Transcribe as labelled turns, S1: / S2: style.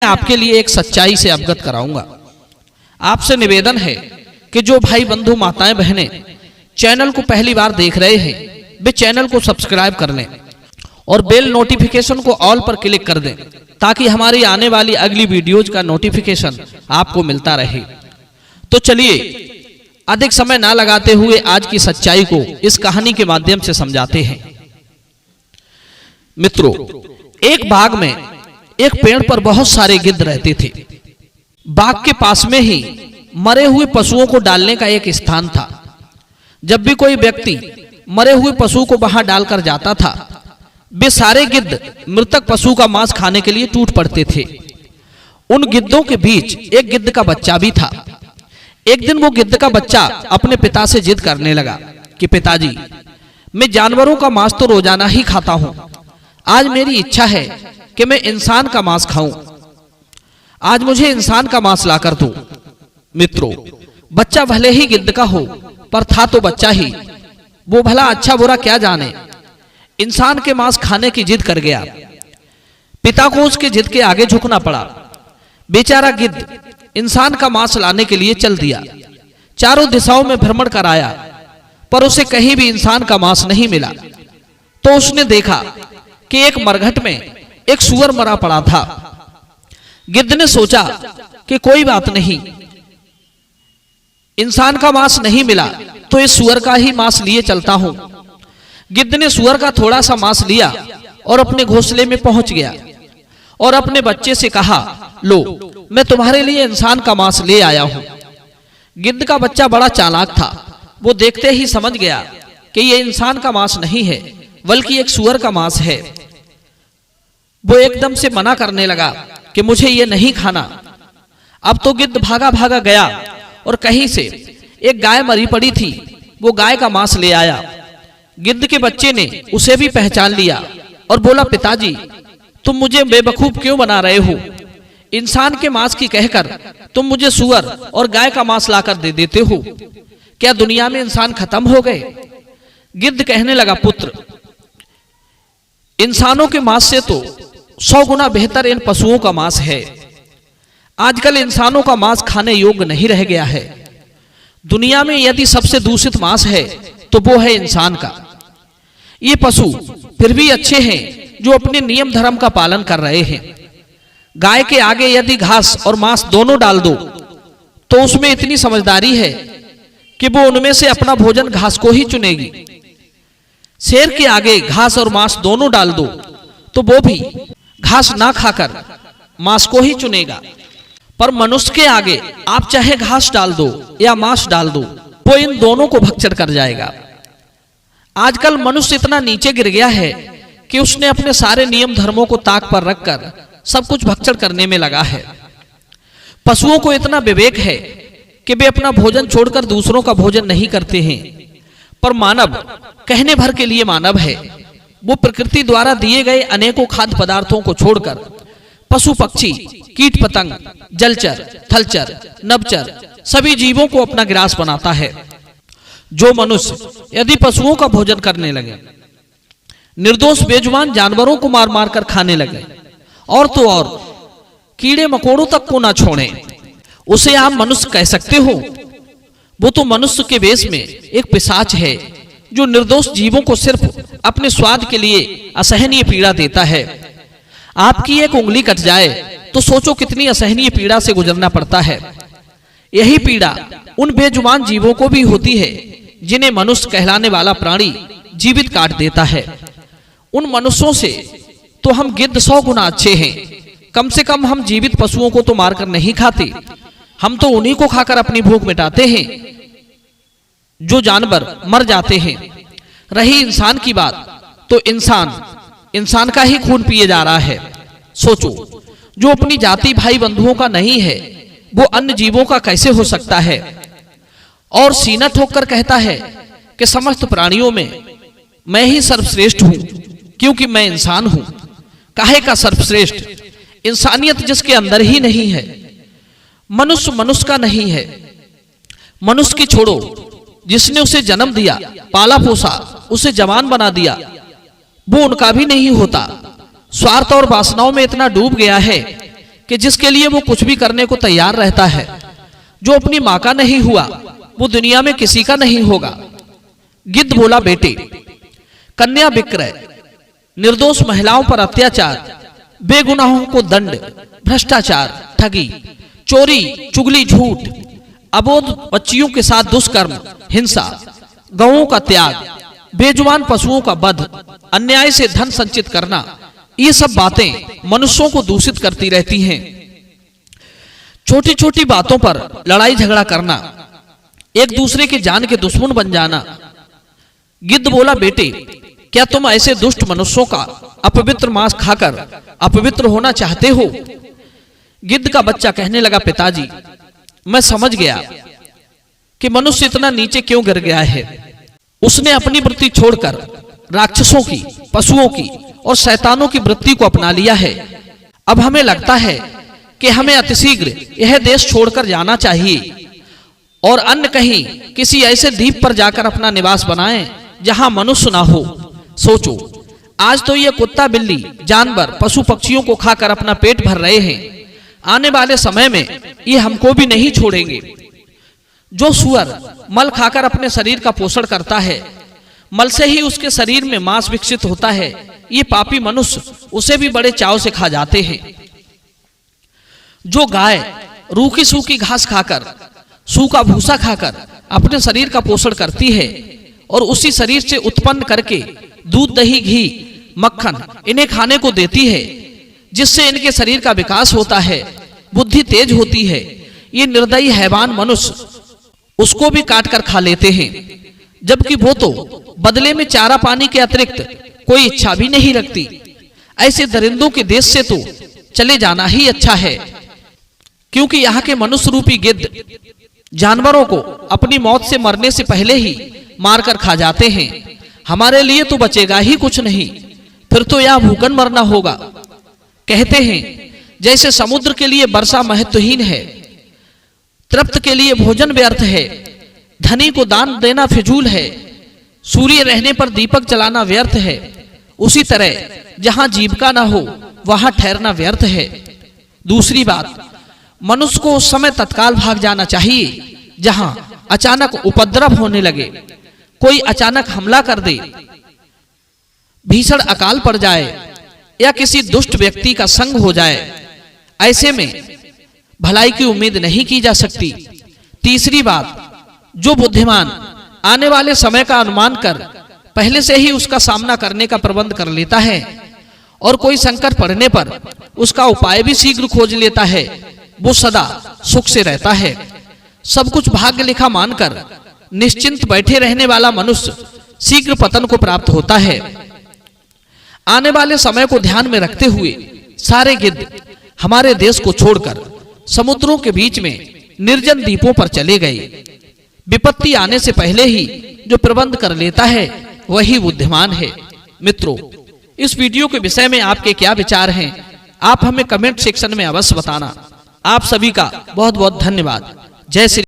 S1: आपके लिए एक सच्चाई से अवगत कराऊंगा। आपसे निवेदन है कि जो भाई बंधु माताएं बहनें चैनल को पहली बार देख रहे हैं वे चैनल को सब्सक्राइब कर लें और बेल नोटिफिकेशन को ऑल पर क्लिक कर दें ताकि हमारी आने वाली अगली वीडियोज का नोटिफिकेशन आपको मिलता रहे। तो चलिए अधिक समय ना लगाते हुए आज की सच्चाई को इस कहानी के माध्यम से समझाते हैं। मित्रों, एक बाग में एक पेड़ पर बहुत सारे गिद्ध रहते थे। बाग के पास में ही मरे हुए पशुओं को डालने का एक स्थान था। जब भी कोई व्यक्ति मरे हुए पशु को वहां डालकर जाता था वे सारे गिद्ध मृतक पशु का मांस खाने के लिए टूट पड़ते थे। उन गिद्धों के बीच एक गिद्ध का बच्चा भी था। एक दिन वो गिद्ध का बच्चा अपने पिता से जिद करने लगा कि पिताजी, मैं जानवरों का मांस तो रोजाना ही खाता हूं, आज मेरी इच्छा है कि मैं इंसान का मांस खाऊं। आज मुझे इंसान का मांस लाकर दो। मित्रों, बच्चा भले ही गिद्ध का हो पर था तो बच्चा ही। वो भला अच्छा बुरा क्या जाने, इंसान के मांस खाने की जिद कर गया। पिता को उसके जिद के आगे झुकना पड़ा। बेचारा गिद्ध इंसान का मांस लाने के लिए चल दिया। चारों दिशाओं में भ्रमण कराया पर उसे कहीं भी इंसान का मांस नहीं मिला। तो उसने देखा कि एक मरघट में एक सूअर मरा पड़ा था। गिद्ध ने सोचा कि कोई बात नहीं, इंसान का मांस नहीं मिला तो इस सूअर का ही मांस लिए चलता हूं। गिद्ध ने सूअर का थोड़ा सा मांस लिया और अपने घोंसले में पहुंच गया और अपने बच्चे से कहा, लो, मैं तुम्हारे लिए इंसान का मांस ले आया हूं। गिद्ध का बच्चा बड़ा चालाक था। वो देखते ही समझ गया कि ये इंसान का मांस नहीं है बल्कि एक सूअर का मांस है। वो एकदम से मना करने लगा कि मुझे ये नहीं खाना। अब तो गिद्ध भागा भागा गया और कहीं से एक गाय मरी पड़ी थी, वो गाय का मांस ले आया। गिद्ध के बच्चे ने उसे भी पहचान लिया और बोला, पिताजी, तुम मुझे बेवकूफ क्यों बना रहे हो? इंसान के मांस की कहकर तुम मुझे सूअर और गाय का मांस लाकर दे देते हो। क्या दुनिया में इंसान खत्म हो गए? गिद्ध कहने लगा, पुत्र, इंसानों के मांस से तो 100 गुना बेहतर इन पशुओं का मांस है। आजकल इंसानों का मांस खाने योग्य नहीं रह गया है। दुनिया में यदि सबसे दूषित मांस है तो वो है इंसान का। ये पशु फिर भी अच्छे हैं जो अपने नियम धर्म का पालन कर रहे हैं। गाय के आगे यदि घास और मांस दोनों डाल दो तो उसमें इतनी समझदारी है कि वो उनमें से अपना भोजन घास को ही चुनेगी। शेर के आगे घास और मांस दोनों डाल दो तो वो भी घास ना खाकर मांस को ही चुनेगा। पर मनुष्य के आगे आप चाहे घास डाल दो या मांस डाल दो, वो इन दोनों को भक्षण कर जाएगा। आजकल मनुष्य इतना नीचे गिर गया है कि उसने अपने सारे नियम धर्मों को ताक पर रखकर सब कुछ भक्षण करने में लगा है। पशुओं को इतना विवेक है कि वे अपना भोजन छोड़कर दूसरों का भोजन नहीं करते हैं। पर मानव कहने भर के लिए मानव है। वो प्रकृति द्वारा दिए गए अनेकों खाद्य पदार्थों को छोड़कर पशु पक्षी, कीट पतंग, जलचर, थलचर, नभचर सभी जीवों को अपना ग्रास बनाता है। जो मनुष्य यदि पशुओं का भोजन करने लगे, निर्दोष बेजुबान जानवरों को मार मार कर खाने लगे और तो और कीड़े मकोड़ों तक को ना छोड़े, उसे आप मनुष्य कह सकते हो? वो तो मनुष्य के वेश में एक पिशाच है जो निर्दोष जीवों को सिर्फ अपने स्वाद के लिए असहनीय पीड़ा देता है। आपकी एक उंगली कट जाए तो सोचो कितनी असहनीय पीड़ा से गुजरना पड़ता है। यही पीड़ा उन बेजुबान जीवों को भी होती है जिन्हें मनुष्य कहलाने वाला प्राणी जीवित काट देता है। उन मनुष्यों से तो हम गिद्ध 100 गुना अच्छे हैं। कम से कम हम जीवित पशुओं को तो मारकर नहीं खाते, हम तो उन्हीं को खाकर अपनी भूख मिटाते हैं जो जानवर मर जाते हैं। रही इंसान की बात, तो इंसान का ही खून पिए जा रहा है। सोचो, जो अपनी जाति भाई बंधुओं का नहीं है वो अन्य जीवों का कैसे हो सकता है? और सीना ठोककर कहता है कि समस्त प्राणियों में मैं ही सर्वश्रेष्ठ हूं क्योंकि मैं इंसान हूं। काहे का सर्वश्रेष्ठ? इंसानियत जिसके अंदर ही नहीं है। मनुष्य का नहीं है। मनुष्य की छोड़ो, जिसने उसे जन्म दिया, पाला पोसा, उसे जवान बना दिया, वो उनका भी नहीं होता। स्वार्थ और वासनाओं में इतना डूब गया है कि जिसके लिए वो कुछ भी करने को तैयार रहता है। जो अपनी मां का नहीं हुआ वो दुनिया में किसी का नहीं होगा। गिद्ध बोला, बेटे, कन्या विक्रय, निर्दोष महिलाओं पर अत्याचार, बेगुनाहों को दंड, भ्रष्टाचार, ठगी, चोरी, चुगली, झूठ, अबोध बच्चियों के साथ दुष्कर्म, हिंसा, गौओं का त्याग, बेजुबान पशुओं का वध, अन्याय से धन संचित करना, ये सब बातें मनुष्यों को दूषित करती रहती हैं। छोटी छोटी बातों पर लड़ाई झगड़ा करना, एक दूसरे की जान के दुश्मन बन जाना। गिद्ध बोला, बेटे, क्या तुम ऐसे दुष्ट मनुष्यों का अपवित्र मांस खाकर अपवित्र होना चाहते हो? गिद्ध का बच्चा कहने लगा, पिताजी, मैं समझ गया कि मनुष्य इतना नीचे क्यों गिर गया है। उसने अपनी वृत्ति छोड़कर राक्षसों की, पशुओं की और शैतानों की वृत्ति को अपना लिया है। अब हमें लगता है कि हमें अतिशीघ्र यह देश छोड़कर जाना चाहिए और अन्य कहीं किसी ऐसे द्वीप पर जाकर अपना निवास बनाएं जहां मनुष्य ना हो। सोचो, आज तो ये कुत्ता, बिल्ली, जानवर, पशु पक्षियों को खाकर अपना पेट भर रहे हैं। आने वाले समय में ये हमको भी नहीं छोड़ेंगे। जो सुअर मल खाकर अपने शरीर का पोषण करता है, मल से ही उसके शरीर में मांस विकसित होता है, ये पापी मनुष्य उसे भी बड़े चाव से खा जाते हैं। जो गाय रूखी सूखी घास खाकर, सूखा भूसा खाकर अपने शरीर का पोषण करती है और उसी शरीर से उत्पन्न करके दूध, दही, घी, मक्खन इन्हें खाने को देती है, जिससे इनके शरीर का विकास होता है, बुद्धि तेज होती है, ये निर्दयी हैवान मनुष्य उसको भी काट कर खा लेते हैं, जबकि वो तो बदले में चारा पानी के अतिरिक्त कोई इच्छा भी नहीं रखती। ऐसे दरिंदों के देश से तो चले जाना ही अच्छा है, क्योंकि यहाँ के मनुष्य रूपी गिद्ध जानवरों को अपनी मौत से मरने से पहले ही मारकर खा जाते हैं। हमारे लिए तो बचेगा ही कुछ नहीं, फिर तो यहाँ भूखन मरना होगा। कहते हैं, जैसे समुद्र के लिए वर्षा महत्वहीन है, तृप्त के लिए भोजन व्यर्थ है, धनी को दान देना फिजूल है, सूर्य रहने पर दीपक जलाना व्यर्थ है, उसी तरह जहां जीविका ना हो वहां ठहरना व्यर्थ है। दूसरी बात, मनुष्य को उस समय तत्काल भाग जाना चाहिए जहां अचानक उपद्रव होने लगे, कोई अचानक हमला कर दे, भीषण अकाल पड़ जाए या किसी दुष्ट व्यक्ति का संग हो जाए। ऐसे में भलाई की उम्मीद नहीं की जा सकती। तीसरी बात, जो बुद्धिमान आने वाले समय का अनुमान कर पहले से ही उसका सामना करने का प्रबंध कर लेता है और कोई संकट पड़ने पर उसका उपाय भी शीघ्र खोज लेता है, वो सदा सुख से रहता है। सब कुछ भाग्य लिखा मानकर निश्चिंत बैठे रहने वाला मनुष्य शीघ्र पतन को प्राप्त होता है। आने वाले समय को ध्यान में रखते हुए सारे गिद्ध हमारे देश को छोड़कर समुद्रों के बीच में निर्जन द्वीपों पर चले गए। विपत्ति आने से पहले ही जो प्रबंध कर लेता है वही बुद्धिमान है। मित्रों, इस वीडियो के विषय में आपके क्या विचार हैं, आप हमें कमेंट सेक्शन में अवश्य बताना। आप सभी का बहुत बहुत धन्यवाद। जय श्री